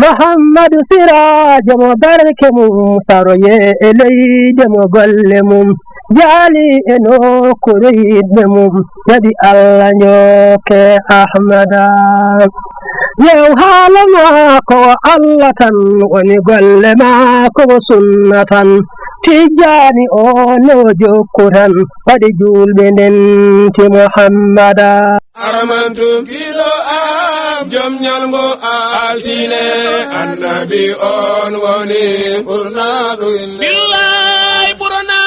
محمد سراج مبارك سروي إلي دم قلمم جالي إنو كريد مم يدي الله نيوك أحمدا يو حالما كو الله تن ونقل ما كو سنة تجاني أولو جوكران ودي جول بنت محمدا أرمانتم كيلو جم نيالغو altine annabi on woni burnaɗo billahi burna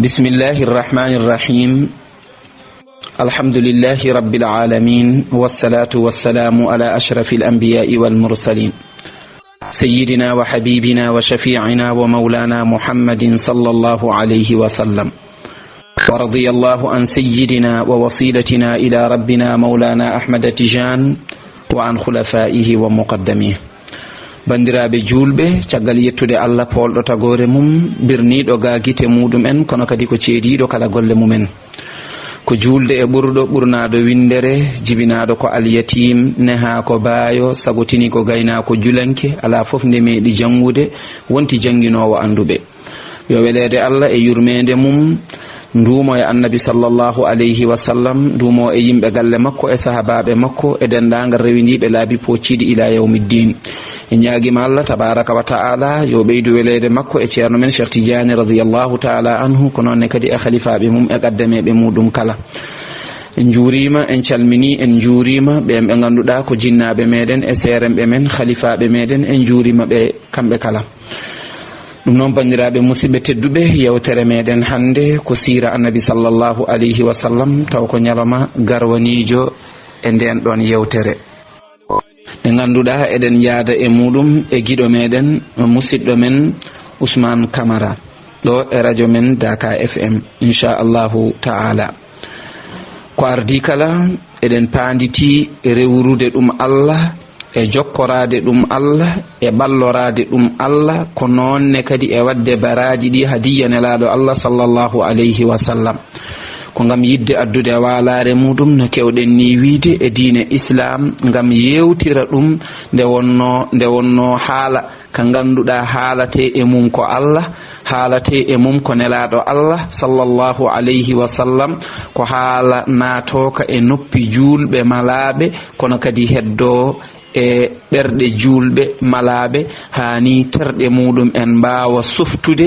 bismillahir rahmanir rahim alhamdulillahi rabbil alamin wassalatu wassalamu ala ashrafil anbiya'i wal mursalin sayyidina wa habibina wa shafi'ina wa maulana muhammadin sallallahu alayhi wa sallam ورضي الله عن سيدنا ووصيلتنا إلى ربنا مولانا أحمد تجان وعن خلفائه ومقدميه bandiraɓe julɓe caggal yettude allah polɗo tagore mum birniɗo ga guite muɗumen kono kadi ko ceediɗo kala golle mumen ko julde e ɓurɗo ɓurnaɗo windere jibinaɗo ko alyatim neha ko baayo sagotini ko gaynako julanke ala foof nde meeɗi jangude wonti jangguinowo anduɓe yo welede allah e yurmede mum ndumo e annabi sallallahu alayhi wa sallam ndumo e yimɓe galle makko e sahabaɓe makko e dendagal rewiniɓe laabi pocciɗi ila yawmiddin e ñaguima allah tabaraka wa ta'ala yo ɓeydu welede makko e ceerno men Cheikh Tidiane radiyallahu ta'ala anhu ko noonne kadi e khalifaɓe mum e qaddameɓe muɗum kala en juurima en calmini en juurima ɓen ɓe ganduɗa ko jinnaɓe meɗen e seeremɓe men khalifaɓe meɗen en juurima ɓe kamɓe kala ɗum noon bandiraɓe musidɓe tedduɓe yewtere meɗen hande ko sira annabi sallallahu alayhi wa sallam taw ko ñalama garwanijo e nden ɗon yewtere nde ganduɗa eɗen yaada e muɗum e guiɗo meɗen musidɗo men Ousmane Camara ɗo e radio men Daka FM inchallahu ta'ala ko ardi kala eɗen panditi rewrude ɗum Allah e jokkorade ɗum Allah e ballorade ɗum Allah ko noonne kadi e wadde baraji ɗi hadiya nelaɗo Allah sallallahu alayhi wa sallam ko ngam yidde addude walare muɗum no kewɗen ni wiide e diine islam ngam yewtira ɗum nde wonno haala ka ganduɗa haalate e mum ko Allah haalate e mum ko nelaɗo Allah sallallahu alayhi wa sallam ko haala natoka e noppi julɓe malaɓe kono kadi heddo e ɓerɗe julɓe malaɓe hani terɗe muɗum en mbawa suftude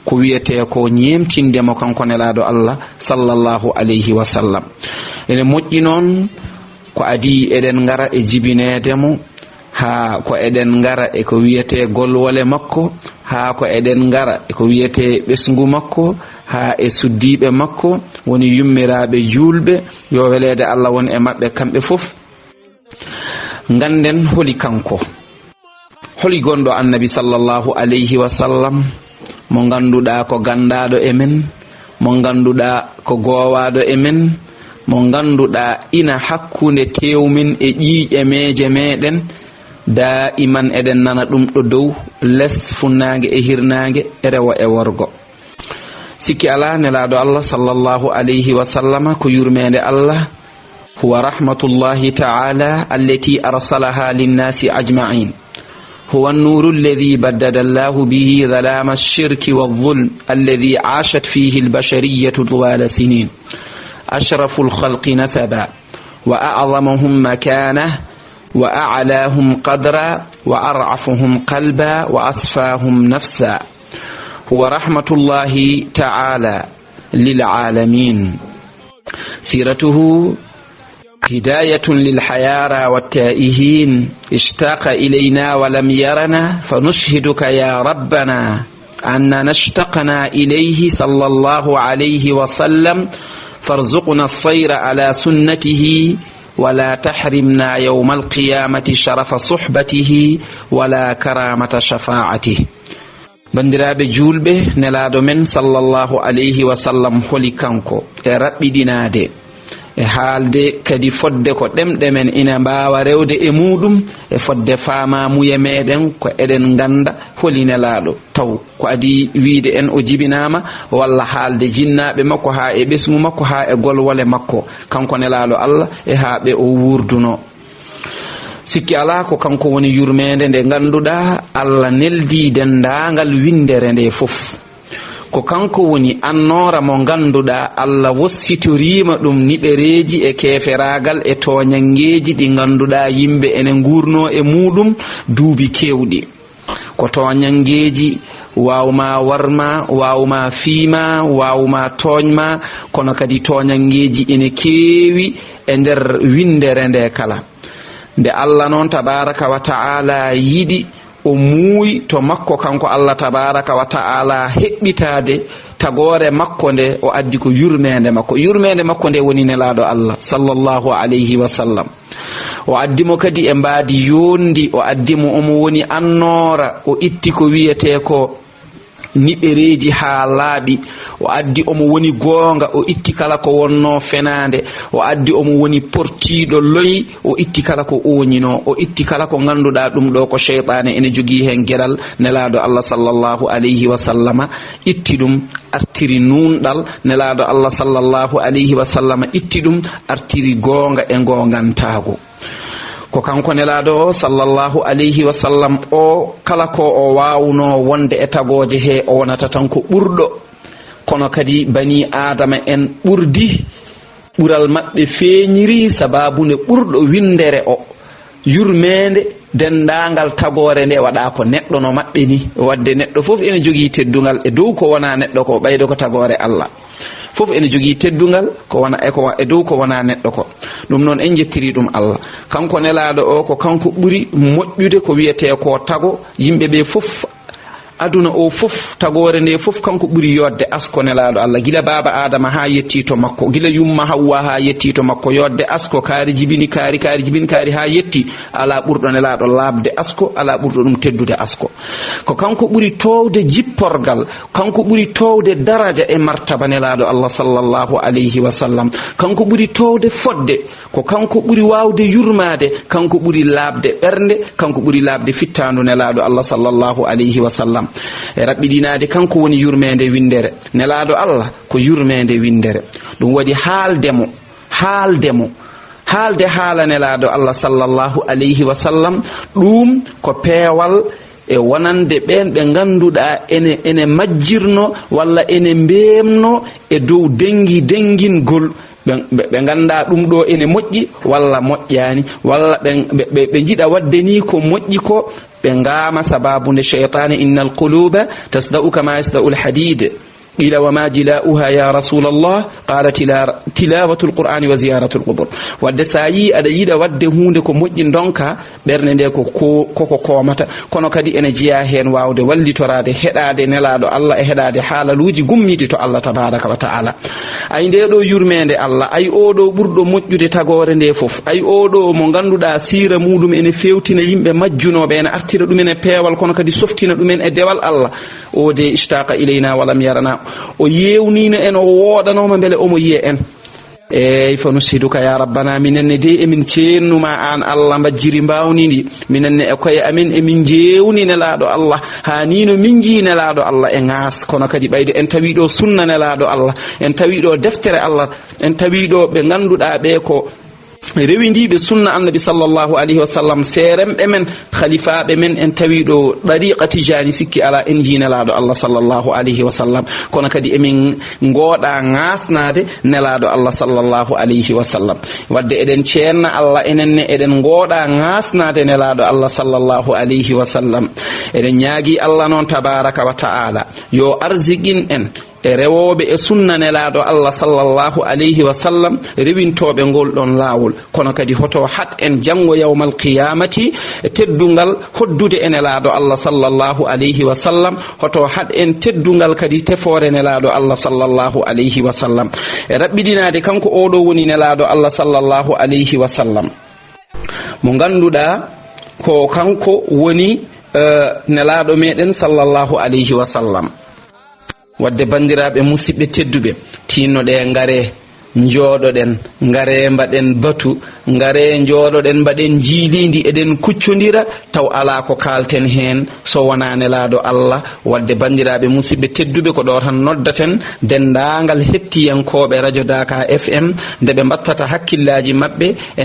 ko wiyete ko ñemtindemo kanko nelaɗo Allah sallallahu alayhi wa sallam ene moƴƴi noon ko adi eɗen ngara e jibinedemo ha ko eɗen ngara e ko wiyete golwole makko ha ko eɗen ngara e ko wiyete ɓesgu makko ha e suddiɓe makko woni yummiraɓe julɓe yo welede Allah won e mabɓe kamɓe foof ganden holi kanko holi gonɗo annabi sallallahu alayhi wa sallam mo ganduɗa ko gandaɗo e men mo ganduɗa ko gowaɗo e men mo ganduɗa ina hakkude tewmin e ƴiƴe meje meɗen daiman eɗen nana ɗum ɗo dow less funnage e hirnage e rewo e worgo sikki ala nelaɗo Allah sallallahu alayhi wa sallam ko yurmede Allah هو رحمة الله تعالى التي أرسلها للناس أجمعين هو النور الذي بدد الله به ظلام الشرك والظلم الذي عاشت فيه البشرية طوال سنين أشرف الخلق نسبا وأعظمهم مكانة وأعلاهم قدرا وأرعفهم قلبا وأصفاهم نفسا هو رحمة الله تعالى للعالمين سيرته هداية للحيارى والتائهين اشتاق إلينا ولم يرنا فنشهدك يا ربنا أننا اشتقنا إليه صلى الله عليه وسلم فارزقنا الصير على سنته ولا تحرمنا يوم القيامة شرف صحبته ولا كرامة شفاعته bandiraɓe julɓe nelaɗo men sallallahu alayhi wa sallam holi kanko e raɓɓiɗinade e haalde kadi fodde ko ɗemɗe men ina mbawa rewde e muɗum e fodde famamuye meɗen ko eɗen ganda holi nelaɗo taw ko adi wiide en o jibinama walla haalde jinnaɓe makko ha e ɓesgu makko ha e golwole makko kanko nelaɗo Allah e ha ɓe o wurduno sikki ala ko kanko woni yurmede nde ganduɗa Allah neldi dendagal windere nde fof ko kanko woni annora mo ganduɗa Allah wossitorima ɗum niɓereji e keferagal e toñangeji ɗi ganduɗa yimɓe ene gurno e muɗum duuɓi kewɗi ko toñangeji wawma warma wawma fiima wawma toñma kono kadi toñangeji ene keewi e nder windere nde kala nde Allah noon tabaraka wa ta'ala yiɗi o muuyi to makko kanko Allah tabaraka wa ta'ala heɓɓitade tagore makko nde o addi ko yurmede makko nde woni nelaɗo Allah sallallahu alayhi wa sallam o addimo kadi e mbaadi yondi o addimo omo woni annora o itti ko wiyete ko niɓereji ha laaɓi o addi omo woni goonga o itti kala ko wonno fenade o addi omo woni portiɗo loyi o itti kala ko oñino o itti kala ko ganduɗa ɗum ɗo ko cheytane ene jogui hen gueɗal nelaɗo Allah sallallahu alayhi wa sallama itti ɗum artiri nunɗal nelaɗo Allah sallallahu alayhi wa sallama itti ɗum artiri goonga e gongantago ko kanko nelaɗo o sallallahu alayhi wa sallam o kala ko o wawno wonde e tagoje he o wonata tan ko ɓurɗo kono kadi bani adama en ɓurdi ɓural maɓɓe feeñiri sababune ɓurɗo windere o yurmede dendagal tagore nde waɗa ko neɗɗo no maɓɓe ni wadde neɗɗo foof ene jogui teddugal e dow ko wona neɗɗo ko ɓaydo ko tagore Allah fof ene jogui teddugal ko wona e dow ko wona neɗɗo ko ɗum noon en jettiri ɗum Allah kanko nelaɗo o ko kanko ɓuri moƴƴude ko wiyete ko tago yimɓeɓe fof aduna o fof tagore nde fof kanko ɓuri yodde asko nelaɗo Allah gila baba adama ha yetti to makko gila yumma hawwa ha yetti to makko yodde asko kaari jibini kaari ha yetti ala ɓurɗo nelaɗo labde asko ala ɓurɗo ɗum teddude asko ko kanko ɓuri towde jipporgal kanko ɓuri towde daraja e martaba nelaɗo Allah sallallahu alayhi wa sallam kanko ɓuri towde fodde ko kanko ɓuri wawde yurmade kanko ɓuri labde ɓernde kanko ɓuri labde fittandu nelaɗo Allah sallallahu alayhi wa sallam e raɓɓiɗinade kanko woni yurmede windere nelaɗo Allah ko yurmede windere ɗum waɗi haalde haala nelaɗo Allah sallallahu alayhi wa sallam ɗum ko peewal e wonande ɓen ɓe ganduɗa ene majjirno walla ene mbemno e dow dengingol ɓe ganda ɗum ɗo ene moƴƴi walla moƴƴani walla ɓe jiɗa wadde ni ko moƴƴi ko ɓe ngama sababude cheytane innal quluba tasda'u kama yasda'u alhadid qila wama jila'uha ya rasulallah qala tilawatu alqur'ani wa ziyaratu alqubur wadde sa yi aɗa yiɗa wadde hunde ko moƴƴi donka ɓernde nde koko komata kono kadi ene jeeya hen wawde wallitorade heɗade nelaɗo Allah e heɗade haalaluji gummidi to Allah tabaraka wa ta'ala ay nde ɗo yurmede Allah ay oɗo ɓurɗo moƴƴude tagore nde foof ay oɗo mo ganduɗa sira muɗum ene fewtina yimɓe majjunoɓe ene artira ɗumen e peewal kono kadi softina ɗumen e dewal Allah o de ishtaqa ilayna walam yarana o yewnino en o woɗanoma beele omo yiya en eyyi fa nusiduka ya rabbana minenne de emin ceennuma an Allah mbajjiri mbawnidi minenne e koye amin emin jewni nelaɗo Allah ha nino min jii nelaɗo Allah e ŋaas kono kadi ɓayde en tawiɗo sunna nelaɗo Allah en tawiɗo deftere Allah en tawiɗo ɓe ganduɗa ɓe ko rewindiɓe sunna annabi sallallahu alayhi wa sallam seremɓe men khalifaɓe men en tawiɗo ɗariqa tijani sikki ala en jinelaɗo Allah sallallahu alayhi wa sallam kono kadi emin gooɗa ngasnade nelaɗo Allah sallallahu alayhi wa sallam wadde eɗen ceenna Allah enenne eɗen gooɗa ngasnade nelaɗo Allah sallallahu alayhi wa sallam eɗen ñaagui Allah noon tabaraka wa ta'ala yo arziqin en e rewoɓe e sunna nelaɗo Allah sallallahu alayhi wa sallam rewintoɓe ngol ɗon laawol kono kadi hoto hat en janggo yawmal qiyamati teddungal hoddude e nelaɗo Allah sallallahu alayhi wa sallam hoto hat en teddungal kadi tefore nelaɗo Allah sallallahu alayhi wa sallam e raɓɓiɗinade kanko oɗo woni nelaɗo Allah sallallahu alayhi wa sallam mo ganduɗa ko kanko woni nelaɗo meɗen sallallahu alayhi wa sallam wadde bandiraɓe musidɓe tedduɓe tinnoɗe ngare jooɗoɗen ngare mbaɗen batu ngare jooɗoɗen mbaɗen jiilidi eɗen kuccodira taw ala ko kalten hen so wona nelaɗo Allah wadde bandiraɓe musidɓe tedduɓe ko ɗo tan noddaten dendagal hettiyankoɓe radio Dakar FM nde ɓe mbattata hakkillaji mabɓe e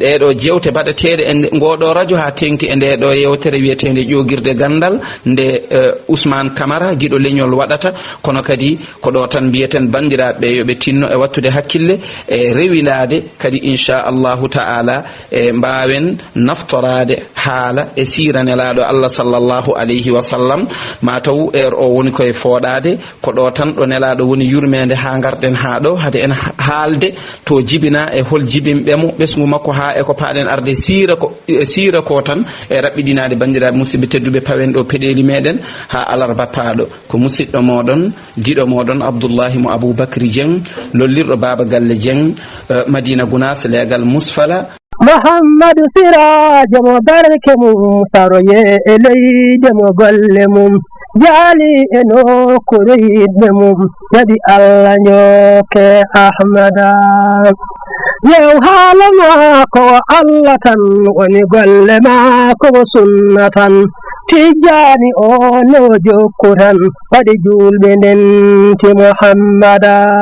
ɗeɗo jewte baɗeteɗe e ngoɗo radio ha tengti e ndeɗo yewtere wiyetede ƴogirde gandal nde Ousmane Camara guiɗo leñol waɗata kono kadi ko ɗo tan mbiyeten bandiraɓe yoɓe tinno e wattude hakkille e rewilade kadi inchallahu ta'ala e mbawen naftorade haala e sira nelaɗo Allah sallallahu alayhi wa sallam mataw o woni koye fooɗade ko ɗo tan ɗo nelaɗo woni yurmede ha garɗen ha ɗo hade en haalde to jibina e hol jibinɓemo ɓesgu makko ha e ko paɗen arde sira ko tan e raɓɓiɗinade bandiraɓe musidɓe tedduɓe pawen ɗo peɗeli meɗen ha alarba paɗo ko musidɗo moɗon giɗo moɗon Abdoullahi mo Aboubacry Dieng lollirɗo baba galle Dieng Madina Gounass legal Musfala Muhammadu Sirajo mo barke mum saroye e leyde mo golle mum jaali e nokkure yiɗɓe mum yaɗi Allah njokke Ahmada yew haala maako Allah tan woni golle maako ko sunna tan Tijani o no jokku tan waɗi julɓe ndenti Muhammada